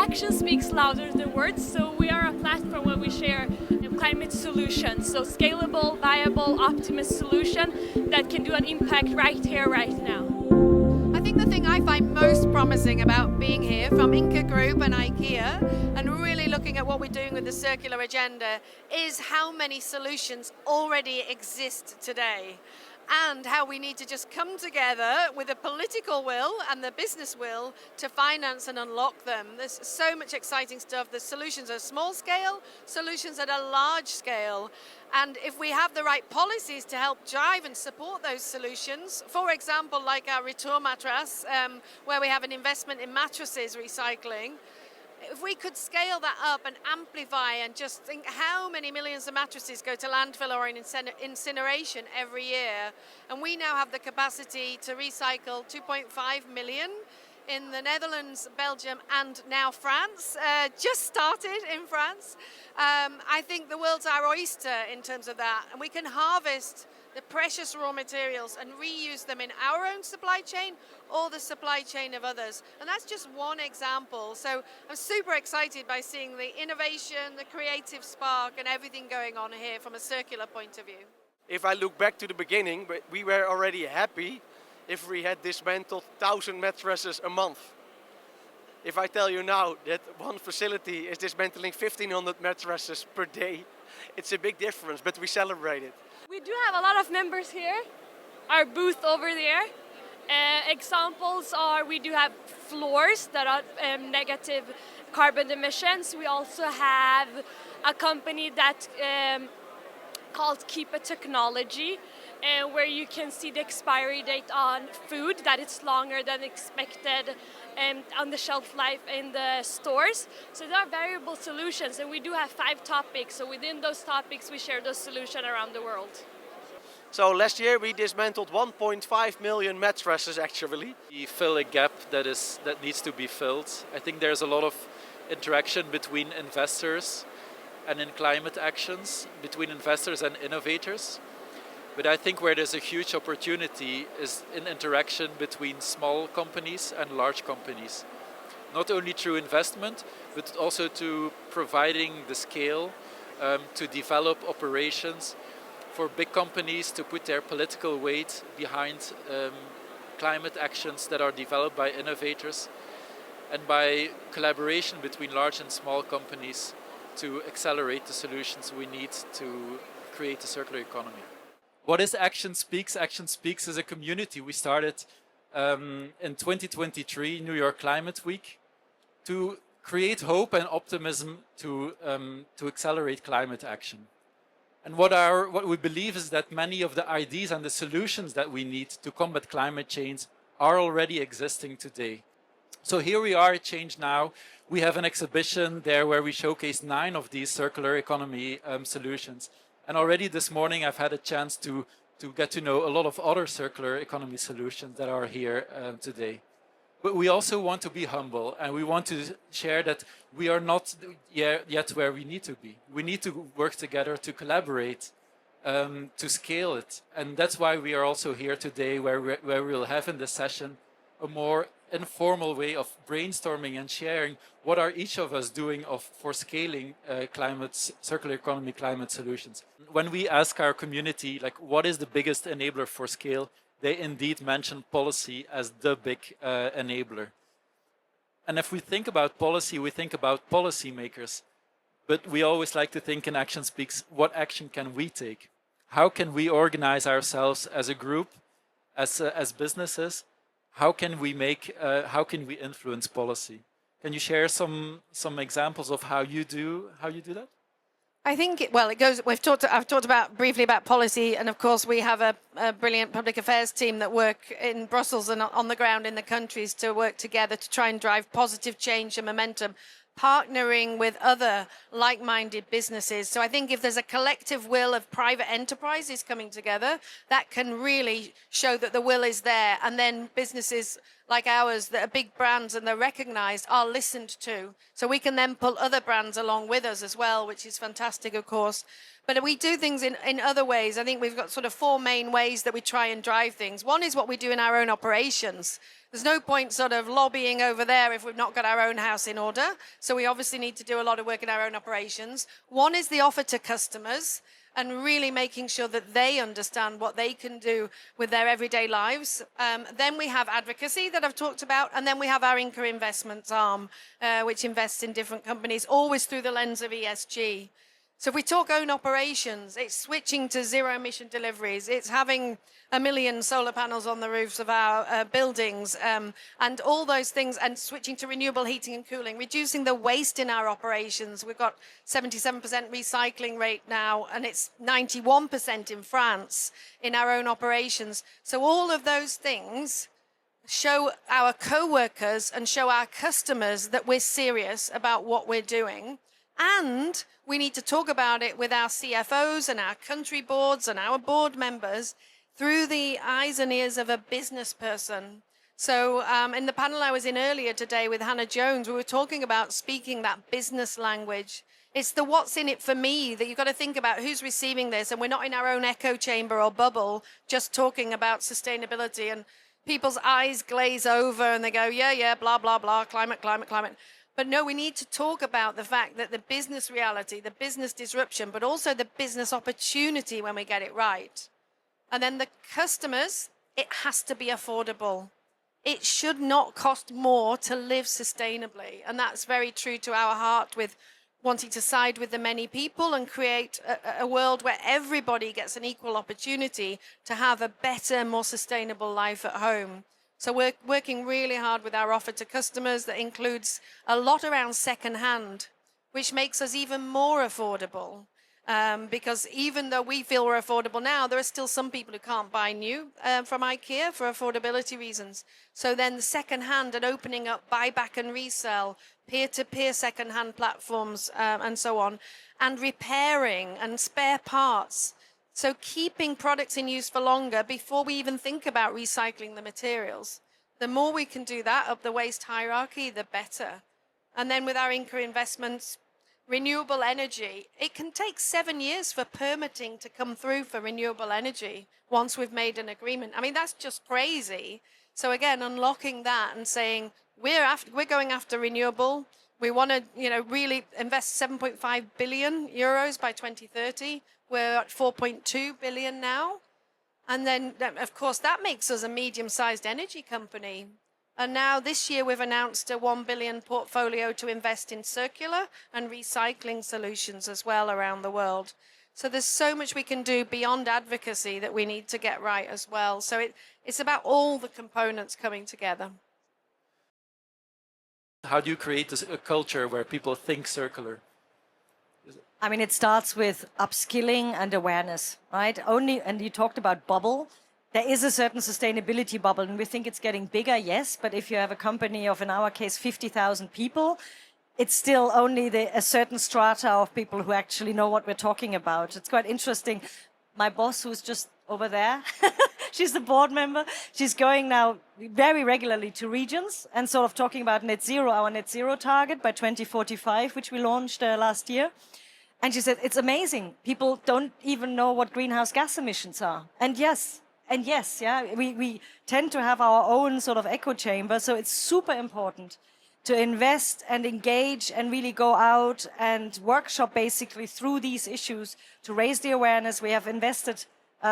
action speaks louder than words, so we are a platform where we share climate solutions, so scalable, viable, optimist solution that can do an impact right here, right now. I think the thing I find most promising about being here from Ingka Group and IKEA and really looking at what we're doing with the circular agenda is how many solutions already exist today, and how we need to just come together with the political will and the business will to finance and unlock them. There's so much exciting stuff. The solutions are small scale, solutions at a large scale. And if we have the right policies to help drive and support those solutions, for example, like our RetourMatras, where we have an investment in mattresses recycling, if we could scale that up and amplify and just think how many millions of mattresses go to landfill or in incineration every year, and we now have the capacity to recycle 2.5 million in the Netherlands, Belgium and now France, just started in France. I think the world's our oyster in terms of that, and we can harvest the precious raw materials and reuse them in our own supply chain or the supply chain of others. And that's just one example. So I'm super excited by seeing the innovation, the creative spark and everything going on here from a circular point of view. If I look back to the beginning, we were already happy if we had dismantled 1,000 mattresses a month. If I tell you now that one facility is dismantling 1,500 mattresses per day, it's a big difference, but we celebrate it. We do have a lot of members here. Our booth over there. Examples are we do have floors that are negative carbon emissions. We also have a company that called Keep a Technology, where you can see the expiry date on food, that it's longer than expected on the shelf life in the stores. So there are variable solutions, and we do have 5 topics. So within those topics, we share those solutions around the world. So last year we dismantled 1.5 million mattresses actually. We fill a gap that needs to be filled. I think there's a lot of interaction between investors and in climate actions, between investors and innovators. But I think where there's a huge opportunity is in interaction between small companies and large companies. Not only through investment, but also to providing the scale to develop operations for big companies to put their political weight behind climate actions that are developed by innovators, and by collaboration between large and small companies to accelerate the solutions we need to create a circular economy. What is Action Speaks? Action Speaks is a community we started in 2023, New York Climate Week, to create hope and optimism to accelerate climate action. And what we believe is that many of the ideas and the solutions that we need to combat climate change are already existing today. So here we are at ChangeNOW. We have an exhibition there where we showcase 9 of these circular economy solutions. And already this morning I've had a chance to get to know a lot of other circular economy solutions that are here today. But we also want to be humble, and we want to share that we are not yet where we need to be. We need to work together to collaborate, to scale it. And that's why we are also here today, where we'll have in this session a more informal way of brainstorming and sharing what are each of us doing for scaling circular economy climate solutions. When we ask our community, like, what is the biggest enabler for scale, they indeed mention policy as the big enabler. And if we think about policy, we think about policymakers. But we always like to think in Action Speaks, what action can we take? How can we organize ourselves as a group, as businesses? How can we influence policy? Can you share some examples of how you do that? I think, I've talked briefly about policy, and of course we have a brilliant public affairs team that work in Brussels and on the ground in the countries to work together to try and drive positive change and momentum, partnering with other like-minded businesses. So I think if there's a collective will of private enterprises coming together, that can really show that the will is there. And then businesses like ours that are big brands and they're recognized are listened to. So we can then pull other brands along with us as well, which is fantastic, of course. But we do things in other ways. I think we've got sort of 4 main ways that we try and drive things. One is what we do in our own operations. There's no point sort of lobbying over there if we've not got our own house in order. So we obviously need to do a lot of work in our own operations. One is the offer to customers and really making sure that they understand what they can do with their everyday lives. Then we have advocacy that I've talked about, and then we have our Ingka Investments arm, which invests in different companies, always through the lens of ESG. So if we talk own operations, it's switching to zero emission deliveries. It's having 1 million solar panels on the roofs of our buildings, and all those things, and switching to renewable heating and cooling, reducing the waste in our operations. We've got 77% recycling rate now, and it's 91% in France in our own operations. So all of those things show our co-workers and show our customers that we're serious about what we're doing. And we need to talk about it with our CFOs and our country boards and our board members through the eyes and ears of a business person. So in the panel I was in earlier today with Hannah Jones, we were talking about speaking that business language. It's the what's in it for me that you've got to think about who's receiving this. And we're not in our own echo chamber or bubble just talking about sustainability. And people's eyes glaze over and they go, yeah, blah, blah, blah, climate. But no, we need to talk about the fact that the business reality, the business disruption, but also the business opportunity when we get it right. And then the customers, it has to be affordable. It should not cost more to live sustainably. And that's very true to our heart with wanting to side with the many people and create a world where everybody gets an equal opportunity to have a better, more sustainable life at home. So we're working really hard with our offer to customers that includes a lot around second-hand, which makes us even more affordable. Because even though we feel we're affordable now, there are still some people who can't buy new from IKEA for affordability reasons. So then the second-hand and opening up buyback and resell, peer-to-peer second-hand platforms and so on, and repairing and spare parts. So keeping products in use for longer before we even think about recycling the materials. The more we can do that up the waste hierarchy, the better. And then with our Ingka Investments, renewable energy, it can take 7 years for permitting to come through for renewable energy once we've made an agreement. I mean, that's just crazy. So again, unlocking that and saying, we're going after renewable. We want to, really invest 7.5 billion euros by 2030. We're at 4.2 billion now. And then, of course, that makes us a medium-sized energy company. And now this year we've announced a 1 billion portfolio to invest in circular and recycling solutions as well around the world. So there's so much we can do beyond advocacy that we need to get right as well. So it's about all the components coming together. How do you create a culture where people think circular? I mean, it starts with upskilling and awareness, right? And you talked about bubble. There is a certain sustainability bubble, and we think it's getting bigger, yes. But if you have a company of, in our case, 50,000 people, it's still only a certain strata of people who actually know what we're talking about. It's quite interesting. My boss, who's just over there, she's the board member. She's going now very regularly to regions and sort of talking about net zero, our net zero target by 2045, which we launched last year. And she said, it's amazing. People don't even know what greenhouse gas emissions are. And yes, we tend to have our own sort of echo chamber. So it's super important to invest and engage and really go out and workshop basically through these issues to raise the awareness. We have invested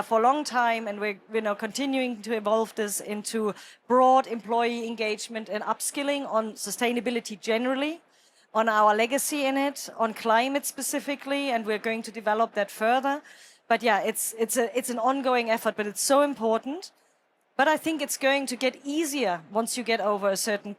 for a long time, and we're continuing to evolve this into broad employee engagement and upskilling on sustainability generally, on our legacy in it, on climate specifically, and we're going to develop that further. But yeah, it's an ongoing effort, but it's so important. But I think it's going to get easier once you get over a certain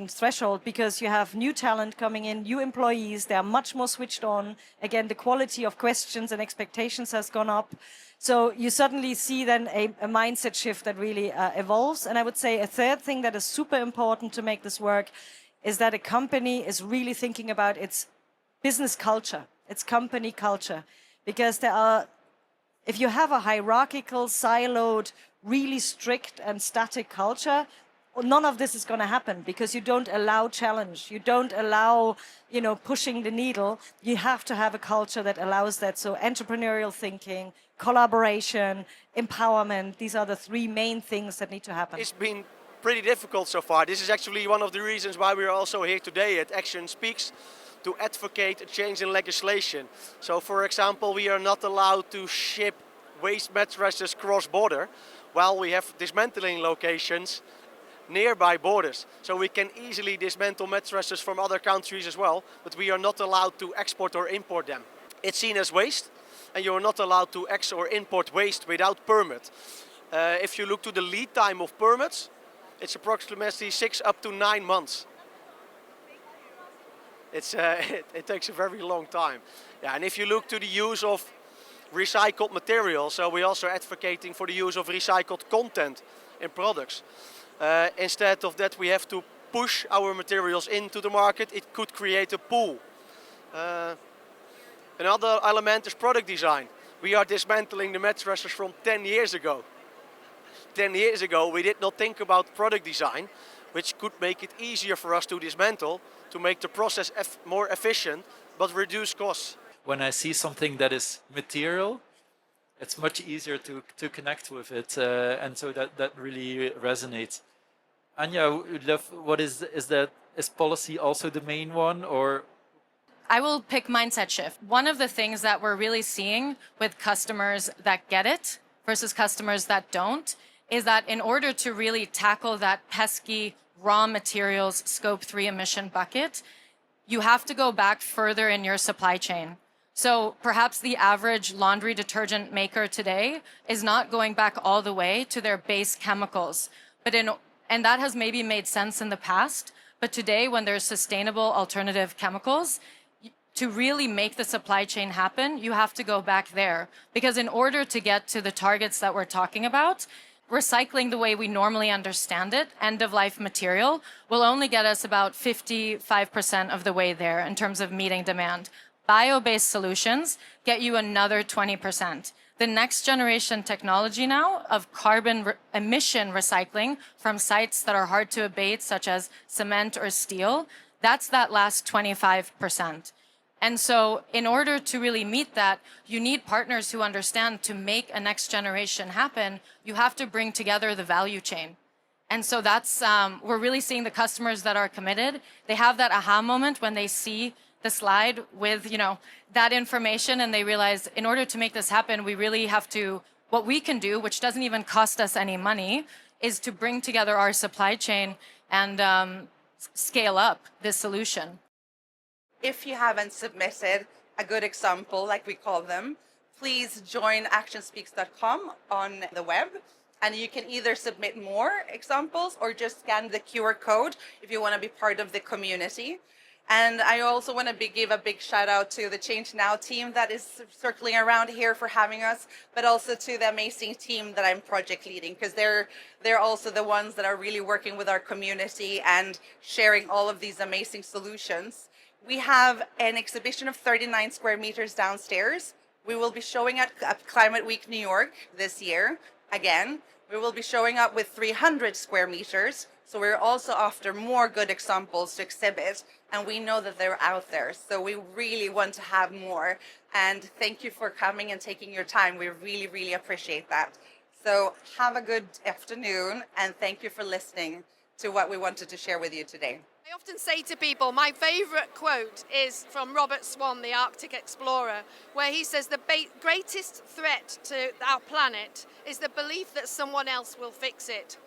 threshold, because you have new talent coming in, new employees. They are much more switched on. Again, the quality of questions and expectations has gone up. So you suddenly see then a mindset shift that really evolves. And I would say a third thing that is super important to make this work is that a company is really thinking about its business culture, its company culture. Because if you have a hierarchical, siloed, really strict and static culture, none of this is going to happen, because you don't allow challenge. You don't allow, pushing the needle. You have to have a culture that allows that. So entrepreneurial thinking, collaboration, empowerment, these are the three main things that need to happen. It's been pretty difficult so far. This is actually one of the reasons why we are also here today at Action Speaks, to advocate a change in legislation. So for example, we are not allowed to ship waste mattresses cross-border, while we have dismantling locations nearby borders. So we can easily dismantle mattresses from other countries as well, but we are not allowed to export or import them. It's seen as waste, and you are not allowed to or import waste without permit. If you look to the lead time of permits, it's approximately 6 up to 9 months. It takes a very long time. Yeah, and if you look to the use of recycled materials, so we're also advocating for the use of recycled content in products. Instead of that, we have to push our materials into the market. It could create a pool. Another element is product design. We are dismantling the mattresses from 10 years ago. 10 years ago, we did not think about product design, which could make it easier for us to dismantle, to make the process more efficient, but reduce costs. When I see something that is material, it's much easier to connect with it, and so that really resonates. Anja, would love, what is policy also the main one, or? I will pick mindset shift. One of the things that we're really seeing with customers that get it versus customers that don't is that in order to really tackle that pesky raw materials scope 3 emission bucket, you have to go back further in your supply chain. So perhaps the average laundry detergent maker today is not going back all the way to their base chemicals. And that has maybe made sense in the past, but today when there's sustainable alternative chemicals, to really make the supply chain happen, you have to go back there. Because in order to get to the targets that we're talking about, recycling the way we normally understand it, end-of-life material, will only get us about 55% of the way there in terms of meeting demand. Bio-based solutions get you another 20%. The next generation technology now of carbon emission recycling from sites that are hard to abate, such as cement or steel, that's that last 25%. And so in order to really meet that, you need partners who understand to make a next generation happen, you have to bring together the value chain. And so that's, we're really seeing the customers that are committed. They have that aha moment when they see the slide with, that information, and they realize in order to make this happen, we really have to, what we can do, which doesn't even cost us any money, is to bring together our supply chain and scale up this solution. If you haven't submitted a good example, like we call them, please join actionspeaks.com on the web, and you can either submit more examples or just scan the QR code if you want to be part of the community. And I also want to give a big shout out to the ChangeNOW team that is circling around here for having us, but also to the amazing team that I'm project leading, because they're also the ones that are really working with our community and sharing all of these amazing solutions. We have an exhibition of 39 square meters downstairs. We will be showing at Climate Week New York this year. Again, we will be showing up with 300 square meters. So we're also after more good examples to exhibit, and we know that they're out there. So we really want to have more. And thank you for coming and taking your time. We really, really appreciate that. So have a good afternoon, and thank you for listening to what we wanted to share with you today. I often say to people, my favourite quote is from Robert Swan, the Arctic explorer, where he says the greatest threat to our planet is the belief that someone else will fix it.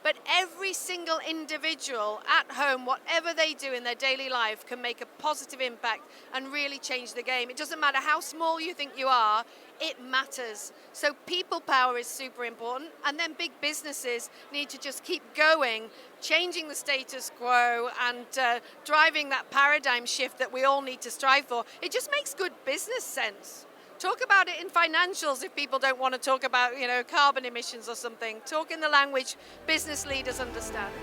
But every single individual at home, whatever they do in their daily life, can make a positive impact and really change the game. It doesn't matter how small you think you are, it matters. So people power is super important, and then big businesses need to just keep going, changing the status quo and driving that paradigm shift that we all need to strive for. It just makes good business sense. Talk about it in financials if people don't want to talk about, carbon emissions or something. Talk in the language business leaders understand.